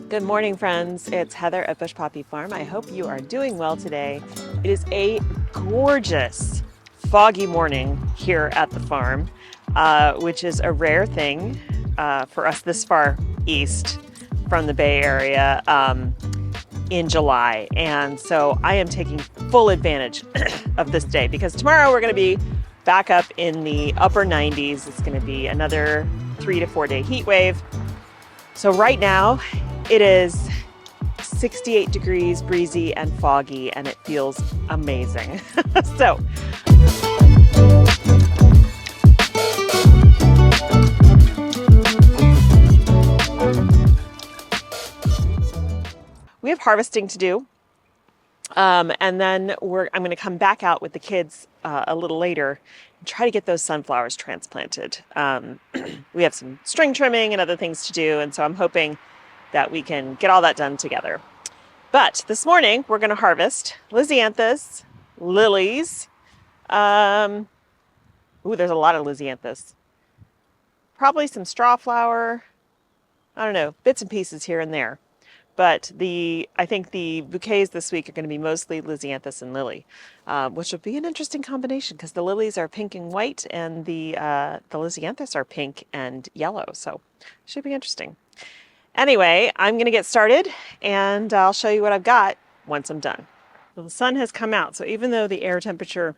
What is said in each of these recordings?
Good morning, friends. It's Heather at Bush Poppy Farm. I hope you are doing well today. It is a gorgeous, foggy morning here at the farm, which is a rare thing for us this far east from the Bay Area in July. And so I am taking full advantage of this day because tomorrow we're going to be back up in the upper 90s. It's going to be another 3 to 4 day heat wave. So right now it is 68 degrees, breezy and foggy, and it feels amazing. So we have harvesting to do. And then I'm going to come back out with the kids a little later and try to get those sunflowers transplanted. We have some string trimming and other things to do, and so I'm hoping that we can get all that done together. But this morning we're going to harvest Lisianthus, lilies. There's a lot of Lisianthus. Probably some straw flower. I don't know, bits and pieces here and there. But I think the bouquets this week are going to be mostly Lisianthus and lily, which will be an interesting combination because the lilies are pink and white and the Lisianthus are pink and yellow. So it should be interesting. Anyway, I'm going to get started and I'll show you what I've got once I'm done. Well, the sun has come out, so even though the air temperature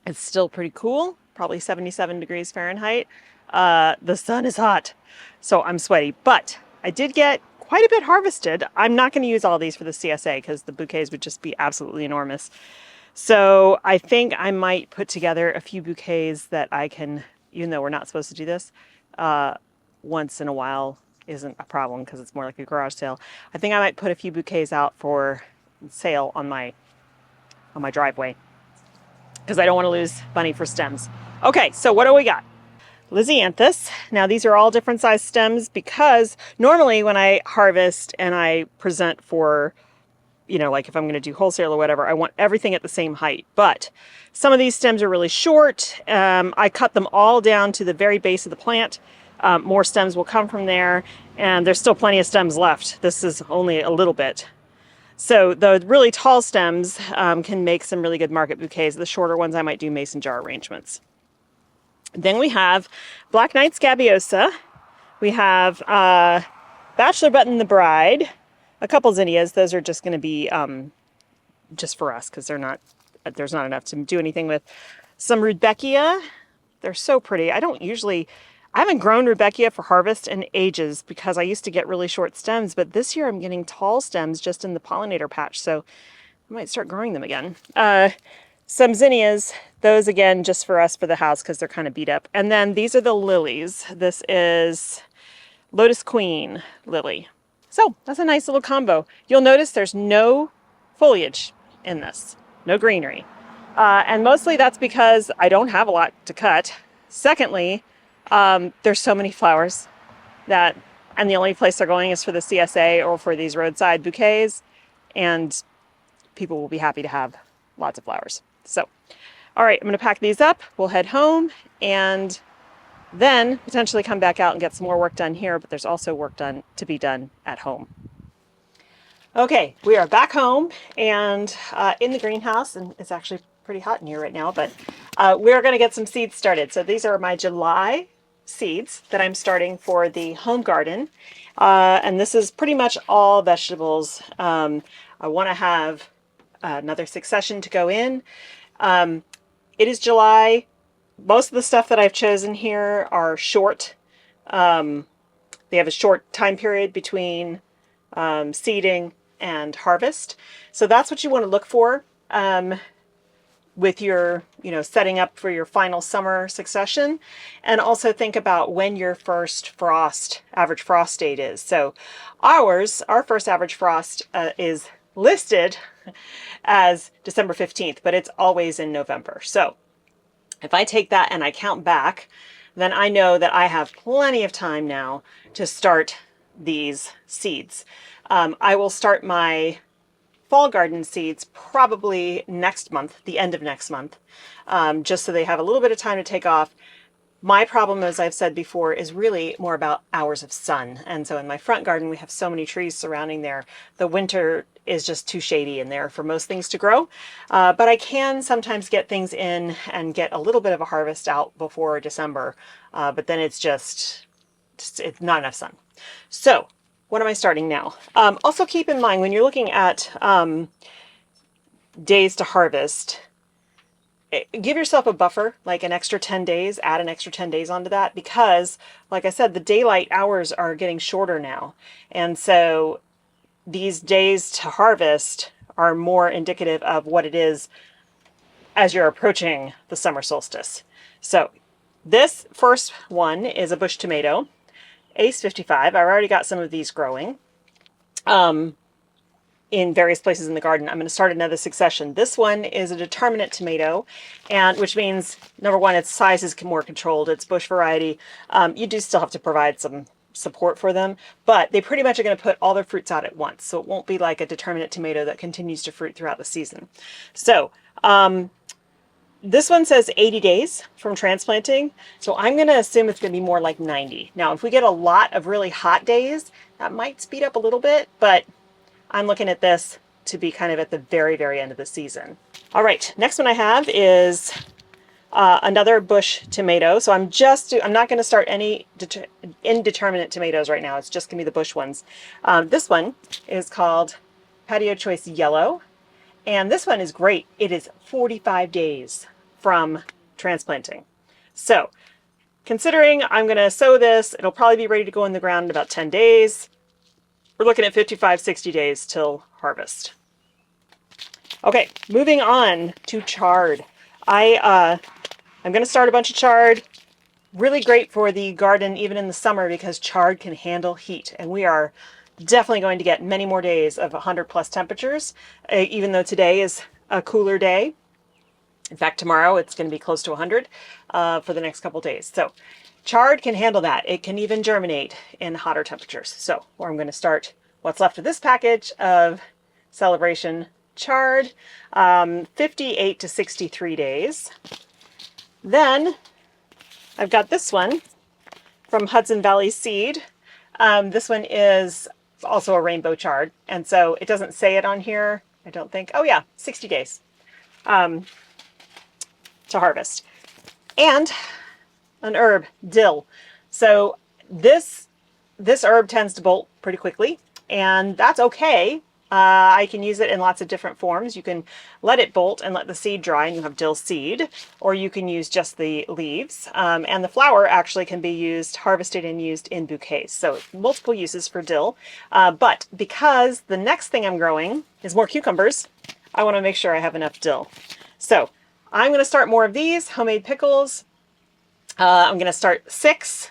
is still pretty cool, probably 77 degrees Fahrenheit, the sun is hot, so I'm sweaty. But I did get quite a bit harvested. I'm not going to use all these for the CSA because the bouquets would just be absolutely enormous. So I think I might put together a few bouquets that I can, even though we're not supposed to do this, once in a while isn't a problem because it's more like a garage sale. I think I might put a few bouquets out for sale on my driveway because I don't want to lose money for stems. Okay, so what do we got? Lisianthus. Now these are all different size stems because normally when I harvest and I present for, like if I'm going to do wholesale or whatever, I want everything at the same height. But some of these stems are really short. I cut them all down to the very base of the plant. More stems will come from there, and there's still plenty of stems left. This is only a little bit. So the really tall stems can make some really good market bouquets. The shorter ones I might do mason jar arrangements. Then we have Black Knight Scabiosa. We have Bachelor Button the Bride, a couple zinnias. Those are just going to be just for us because there's not enough to do anything with. Some Rudbeckia. They're so pretty. I haven't grown Rudbeckia for harvest in ages because I used to get really short stems, but this year I'm getting tall stems just in the pollinator patch, so I might start growing them again. Some zinnias, those again just for us for the house because they're kind of beat up. And then these are the lilies. This is Lotus Queen lily. So that's a nice little combo. You'll notice there's no foliage in this, no greenery. And mostly that's because I don't have a lot to cut. Secondly, there's so many flowers and the only place they're going is for the CSA or for these roadside bouquets, and people will be happy to have lots of flowers. So, all right, I'm going to pack these up. We'll head home and then potentially come back out and get some more work done here, but there's also work to be done at home. Okay, we are back home and in the greenhouse, and it's actually pretty hot in here right now, but we're going to get some seeds started. So these are my July seeds that I'm starting for the home garden. And this is pretty much all vegetables. I want to have another succession to go in. It is July. Most of the stuff that I've chosen here are short. They have a short time period between seeding and harvest. So that's what you want to look for with your, setting up for your final summer succession. And also think about when your first average frost date is. So our first average frost is listed as December 15th, but it's always in November. So if I take that and I count back, then I know that I have plenty of time now to start these seeds. I will start my fall garden seeds probably next month, the end of next month, just so they have a little bit of time to take off. My problem, as I've said before, is really more about hours of sun. And so in my front garden, we have so many trees surrounding there. The winter is just too shady in there for most things to grow. But I can sometimes get things in and get a little bit of a harvest out before December. But then it's not enough sun. So what am I starting now? Also keep in mind when you're looking at days to harvest, give yourself a buffer, like an extra 10 days, add an extra 10 days onto that, because like I said, the daylight hours are getting shorter now. And so these days to harvest are more indicative of what it is as you're approaching the summer solstice. So this first one is a bush tomato, Ace 55. I've already got some of these growing in various places in the garden. I'm going to start another succession. This one is a determinate tomato, and which means, number one, its size is more controlled. It's bush variety. You do still have to provide some support for them, but they pretty much are going to put all their fruits out at once. So it won't be like a determinate tomato that continues to fruit throughout the season. So this one says 80 days from transplanting. So I'm going to assume it's going to be more like 90. Now, if we get a lot of really hot days, that might speed up a little bit, but I'm looking at this to be kind of at the very, very end of the season. All right, next one I have is another bush tomato. So I'm not going to start any indeterminate tomatoes right now. It's just going to be the bush ones. This one is called Patio Choice Yellow. And this one is great. It is 45 days from transplanting. So considering I'm going to sow this, it'll probably be ready to go in the ground in about 10 days. We're looking at 55, 60 days till harvest. Okay, moving on to chard. I'm going to start a bunch of chard. Really great for the garden even in the summer because chard can handle heat. And we are definitely going to get many more days of 100 plus temperatures, even though today is a cooler day. In fact, tomorrow it's going to be close to 100 for the next couple days. So chard can handle that. It can even germinate in hotter temperatures. So I'm going to start what's left of this package of Celebration chard, 58 to 63 days. Then I've got this one from Hudson Valley Seed. This one is also a rainbow chard, and so it doesn't say it on here, I don't think. Oh yeah, 60 days to harvest. And an herb, dill. So this herb tends to bolt pretty quickly, and that's okay. I can use it in lots of different forms. You can let it bolt and let the seed dry and you have dill seed, or you can use just the leaves. And the flower actually can be used, harvested and used in bouquets. So multiple uses for dill. But because the next thing I'm growing is more cucumbers, I want to make sure I have enough dill. So I'm going to start more of these homemade pickles. I'm going to start 6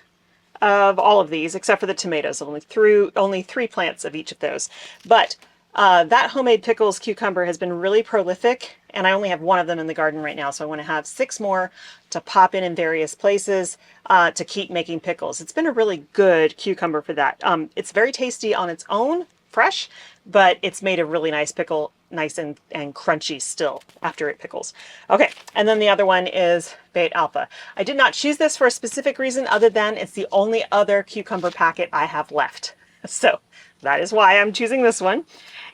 of all of these, except for the tomatoes. Only 3 plants of each of those. But that homemade pickles cucumber has been really prolific, and I only have 1 of them in the garden right now, so I want to have 6 more to pop in various places to keep making pickles. It's been a really good cucumber for that. It's very tasty on its own, fresh, but it's made a really nice pickle, nice and crunchy still after it pickles. Okay, and then the other one is Bait Alpha. I did not choose this for a specific reason other than it's the only other cucumber packet I have left. So that is why I'm choosing this one.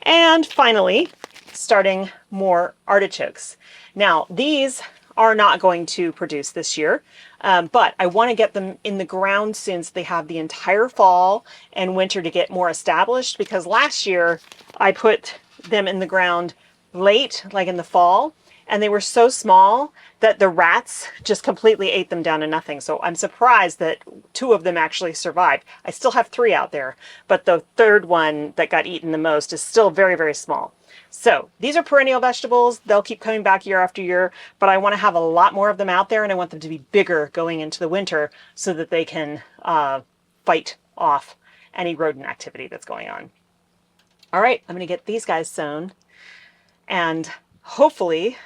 And finally, starting more artichokes. Now, these are not going to produce this year, but I want to get them in the ground soon so they have the entire fall and winter to get more established, because last year I put them in the ground late, like in the fall, and they were so small that the rats just completely ate them down to nothing. So I'm surprised that 2 of them actually survived. I still have 3 out there, but the 3rd one that got eaten the most is still very, very small. So these are perennial vegetables. They'll keep coming back year after year, but I want to have a lot more of them out there, and I want them to be bigger going into the winter so that they can fight off any rodent activity that's going on. All right, I'm going to get these guys sown, and hopefully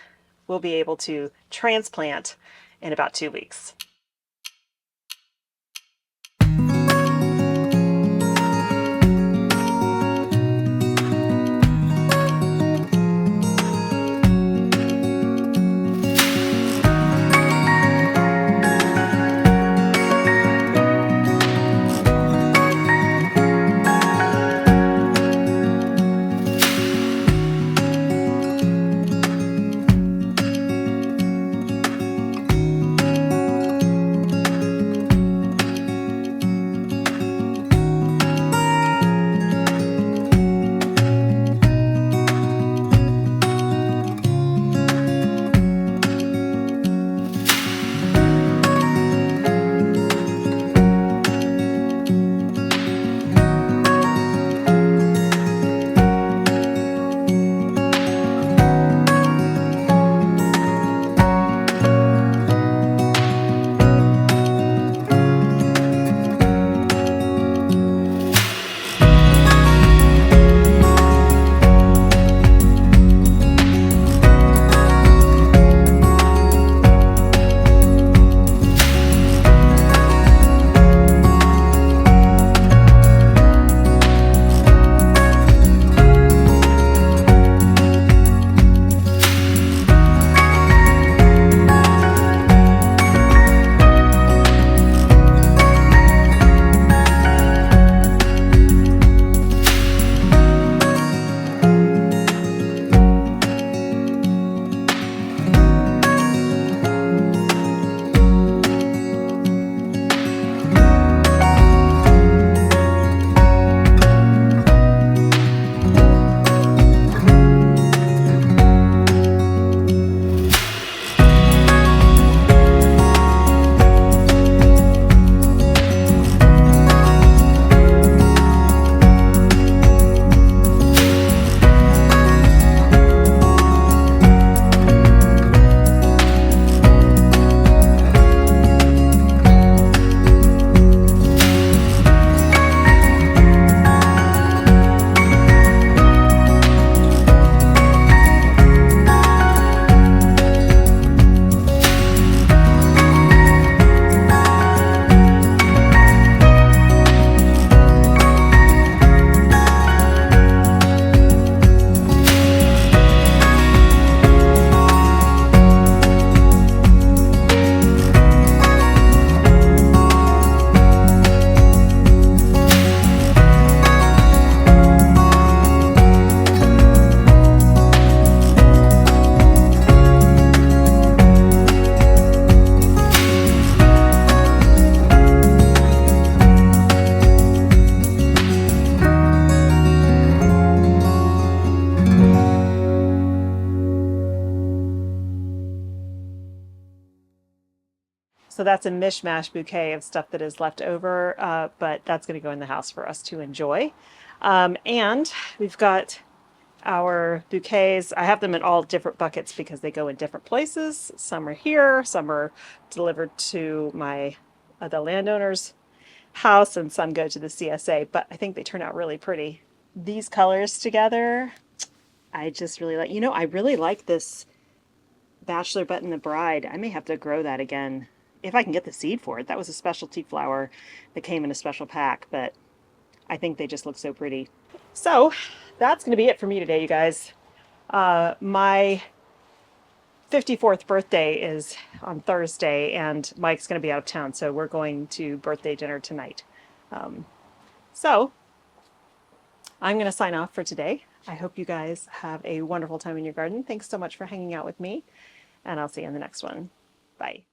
we'll be able to transplant in about 2 weeks. So that's a mishmash bouquet of stuff that is left over, but that's going to go in the house for us to enjoy. And we've got our bouquets. I have them in all different buckets because they go in different places. Some are here, some are delivered to my the landowner's house, and some go to the CSA, but I think they turn out really pretty. These colors together, I just really like. I really like this Bachelor Butt and the Bride. I may have to grow that again if I can get the seed for it. That was a specialty flower that came in a special pack, but I think they just look so pretty. So that's going to be it for me today, you guys. My 54th birthday is on Thursday, and Mike's going to be out of town, so we're going to birthday dinner tonight. So I'm going to sign off for today. I hope you guys have a wonderful time in your garden. Thanks so much for hanging out with me, and I'll see you in the next one. Bye.